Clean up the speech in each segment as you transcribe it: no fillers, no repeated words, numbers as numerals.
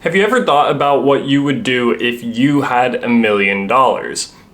Have you ever thought about what you would do if you had $1 million?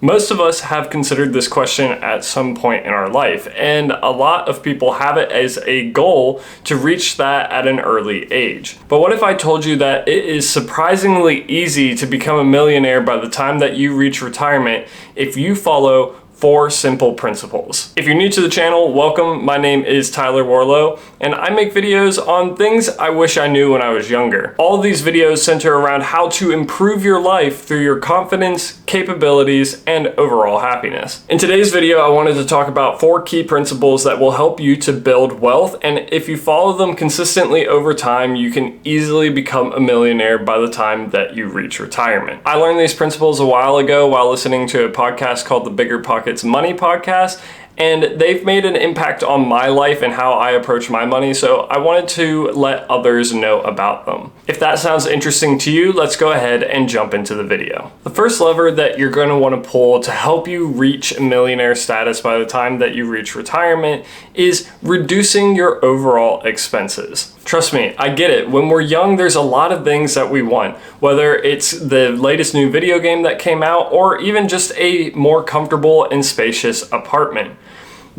Most of us have considered this question at some point in our life, and a lot of people have it as a goal to reach that at an early age. But what if I told you that it is surprisingly easy to become a millionaire by the time that you reach retirement if you follow 4 simple principles? If you're new to the channel, welcome. My name is Tyler Warlow, and I make videos on things I wish I knew when I was younger. All of these videos center around how to improve your life through your confidence, capabilities, and overall happiness. In today's video, I wanted to talk about 4 key principles that will help you to build wealth, and if you follow them consistently over time, you can easily become a millionaire by the time that you reach retirement. I learned these principles a while ago while listening to a podcast called the Bigger Pockets Money Podcast, and they've made an impact on my life and how I approach my money, so I wanted to let others know about them. If that sounds interesting to you, let's go ahead and jump into the video. The first lever that you're going to want to pull to help you reach millionaire status by the time that you reach retirement is reducing your overall expenses. Trust me, I get it. When we're young, there's a lot of things that we want, whether it's the latest new video game that came out or even just a more comfortable and spacious apartment.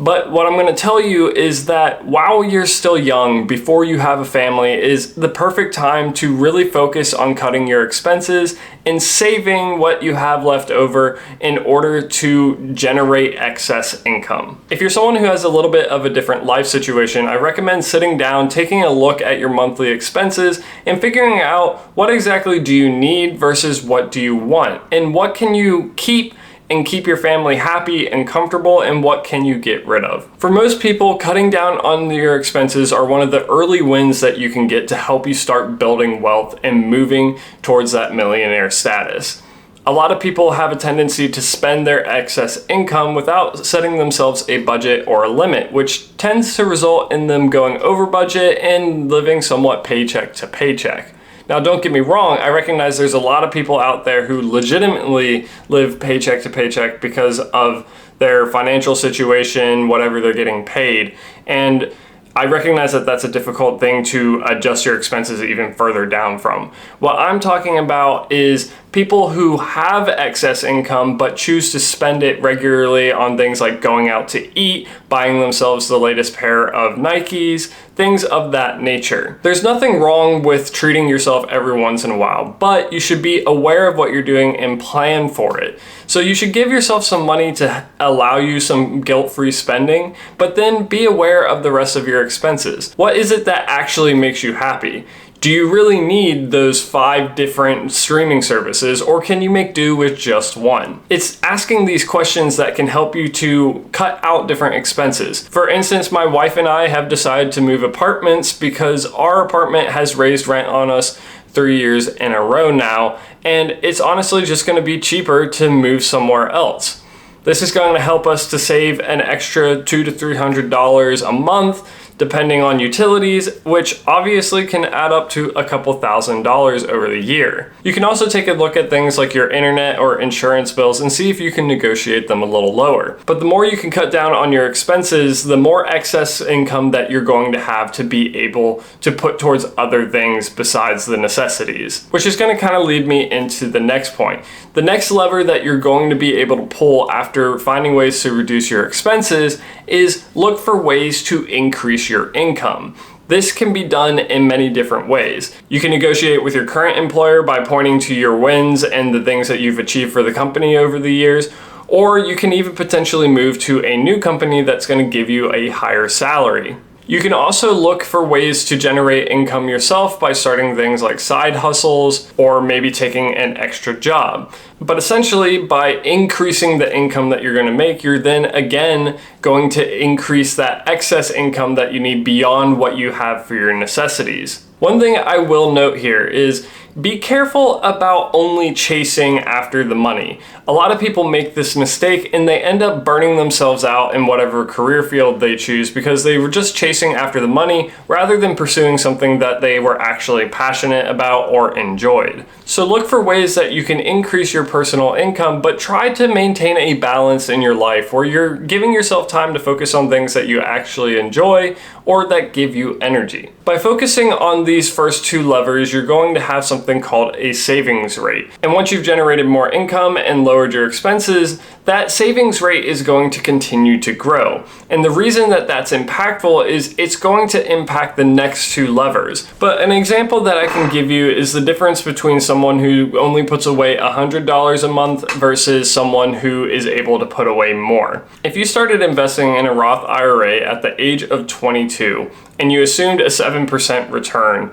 But what I'm going to tell you is that while you're still young, before you have a family, is the perfect time to really focus on cutting your expenses and saving what you have left over in order to generate excess income. If you're someone who has a little bit of a different life situation, I recommend sitting down, taking a look at your monthly expenses, and figuring out what exactly do you need versus what do you want, and what can you keep and keep your family happy and comfortable, and what can you get rid of. For most people, cutting down on your expenses are one of the early wins that you can get to help you start building wealth and moving towards that millionaire status. A lot of people have a tendency to spend their excess income without setting themselves a budget or a limit, which tends to result in them going over budget and living somewhat paycheck to paycheck. Now, don't get me wrong, I recognize there's a lot of people out there who legitimately live paycheck to paycheck because of their financial situation, whatever they're getting paid. And I recognize that that's a difficult thing to adjust your expenses even further down from. What I'm talking about is people who have excess income but choose to spend it regularly on things like going out to eat, buying themselves the latest pair of Nikes, things of that nature. There's nothing wrong with treating yourself every once in a while, but you should be aware of what you're doing and plan for it. So you should give yourself some money to allow you some guilt-free spending, but then be aware of the rest of your expenses. What is it that actually makes you happy? Do you really need those 5 different streaming services, or can you make do with just one? It's asking these questions that can help you to cut out different expenses. For instance, my wife and I have decided to move apartments because our apartment has raised rent on us 3 years in a row now, and it's honestly just going to be cheaper to move somewhere else. This is going to help us to save an extra $200 to $300 a month, depending on utilities, which obviously can add up to a couple $1,000s over the year. You can also take a look at things like your internet or insurance bills and see if you can negotiate them a little lower. But the more you can cut down on your expenses, the more excess income that you're going to have to be able to put towards other things besides the necessities, which is going to kind of lead me into the next point. The next lever that you're going to be able to pull after finding ways to reduce your expenses is look for ways to increase your income. This can be done in many different ways. You can negotiate with your current employer by pointing to your wins and the things that you've achieved for the company over the years, or you can even potentially move to a new company that's going to give you a higher salary. You can also look for ways to generate income yourself by starting things like side hustles or maybe taking an extra job. But essentially, by increasing the income that you're going to make, you're then again going to increase that excess income that you need beyond what you have for your necessities. One thing I will note here is be careful about only chasing after the money. A lot of people make this mistake and they end up burning themselves out in whatever career field they choose because they were just chasing after the money rather than pursuing something that they were actually passionate about or enjoyed. So look for ways that you can increase your personal income, but try to maintain a balance in your life where you're giving yourself time to focus on things that you actually enjoy or that give you energy. By focusing on these first 2 levers, you're going to have something something called a savings rate. And once you've generated more income and lowered your expenses, that savings rate is going to continue to grow. And the reason that that's impactful is it's going to impact the next two levers. But an example that I can give you is the difference between someone who only puts away $100 a month versus someone who is able to put away more. If you started investing in a Roth IRA at the age of 22 and you assumed a 7% return,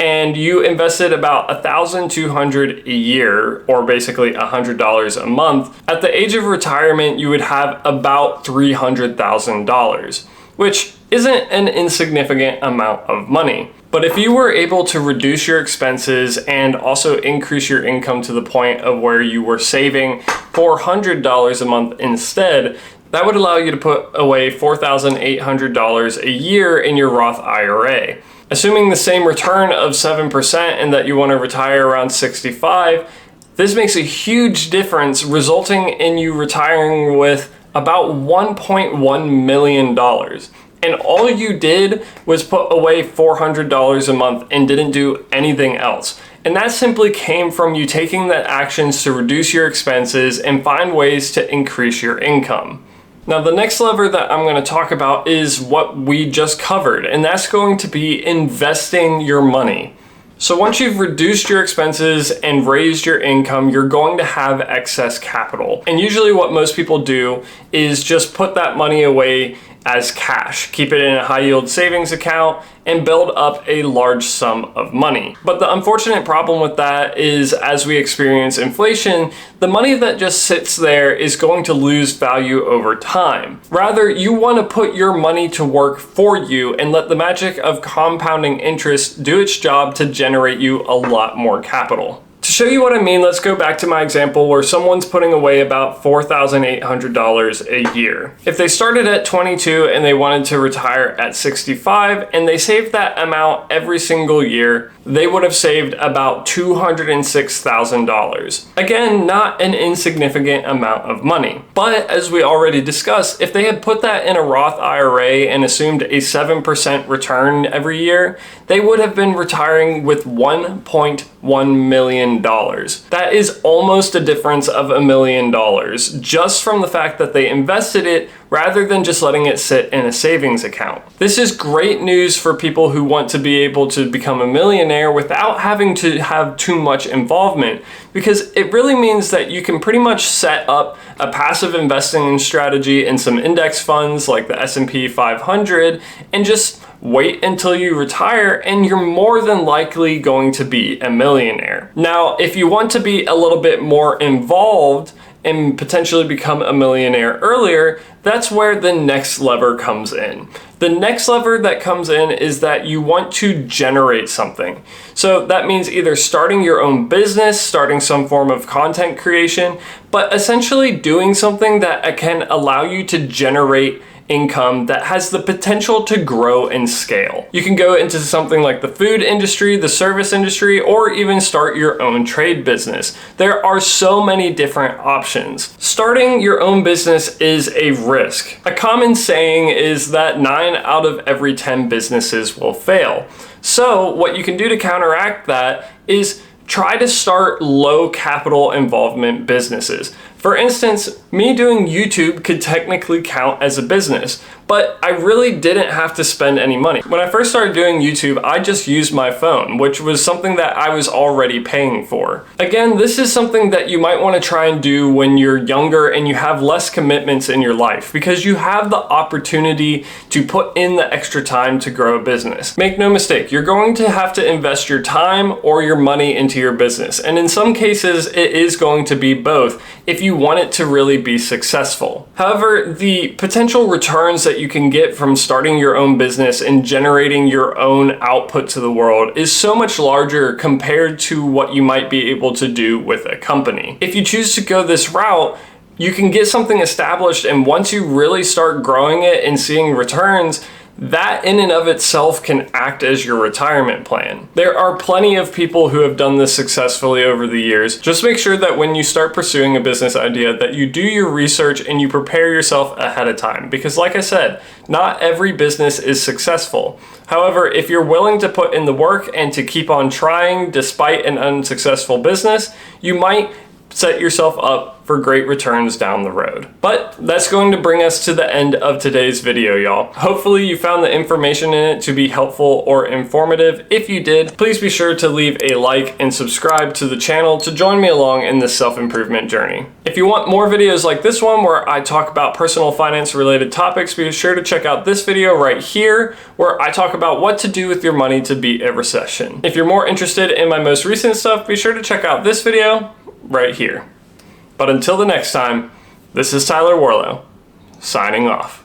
and you invested about $1,200 a year, or basically $100 a month, at the age of retirement, you would have about $300,000, which isn't an insignificant amount of money. But if you were able to reduce your expenses and also increase your income to the point of where you were saving $400 a month instead, that would allow you to put away $4,800 a year in your Roth IRA. Assuming the same return of 7% and that you want to retire around 65, this makes a huge difference, resulting in you retiring with about $1.1 million. And all you did was put away $400 a month and didn't do anything else. And that simply came from you taking the actions to reduce your expenses and find ways to increase your income. Now, the next lever that I'm going to talk about is what we just covered, and that's going to be investing your money. So once you've reduced your expenses and raised your income, you're going to have excess capital. And usually what most people do is just put that money away as cash, keep it in a high yield savings account, and build up a large sum of money. But the unfortunate problem with that is, as we experience inflation, the money that just sits there is going to lose value over time. Rather, you want to put your money to work for you and let the magic of compounding interest do its job to generate you a lot more capital. To show you what I mean, let's go back to my example where someone's putting away about $4,800 a year. If they started at 22 and they wanted to retire at 65 and they saved that amount every single year, they would have saved about $206,000. Again, not an insignificant amount of money. But as we already discussed, if they had put that in a Roth IRA and assumed a 7% return every year, they would have been retiring with $1.1 million. That is almost a difference of $1 million just from the fact that they invested it rather than just letting it sit in a savings account. This is great news for people who want to be able to become a millionaire without having to have too much involvement, because it really means that you can pretty much set up a passive investing strategy in some index funds like the S&P 500 and just wait until you retire and you're more than likely going to be a millionaire. Now, if you want to be a little bit more involved and potentially become a millionaire earlier, that's where the next lever comes in. The next lever that comes in is that you want to generate something. So that means either starting your own business, starting some form of content creation, but essentially doing something that can allow you to generate income that has the potential to grow and scale. You can go into something like the food industry, the service industry, or even start your own trade business. There are so many different options. Starting your own business is a risk. A common saying is that 9 out of every 10 businesses will fail. So what you can do to counteract that is try to start low capital involvement businesses. For instance, me doing YouTube could technically count as a business, but I really didn't have to spend any money. When I first started doing YouTube, I just used my phone, which was something that I was already paying for. Again, this is something that you might want to try and do when you're younger and you have less commitments in your life, because you have the opportunity to put in the extra time to grow a business. Make no mistake, you're going to have to invest your time or your money into your business, and in some cases, it is going to be both if you want it to really be successful. However, the potential returns that you can get from starting your own business and generating your own output to the world is so much larger compared to what you might be able to do with a company. If you choose to go this route, you can get something established, and once you really start growing it and seeing returns, that in and of itself can act as your retirement plan. There are plenty of people who have done this successfully over the years. Just make sure that when you start pursuing a business idea that you do your research and you prepare yourself ahead of time. Because like I said, not every business is successful. However, if you're willing to put in the work and to keep on trying despite an unsuccessful business, you might set yourself up for great returns down the road. But that's going to bring us to the end of today's video, y'all. Hopefully you found the information in it to be helpful or informative. If you did, please be sure to leave a like and subscribe to the channel to join me along in this self-improvement journey. If you want more videos like this one where I talk about personal finance related topics, be sure to check out this video right here where I talk about what to do with your money to beat a recession. If you're more interested in my most recent stuff, be sure to check out this video right here. But until the next time, this is Tyler Warlow, signing off.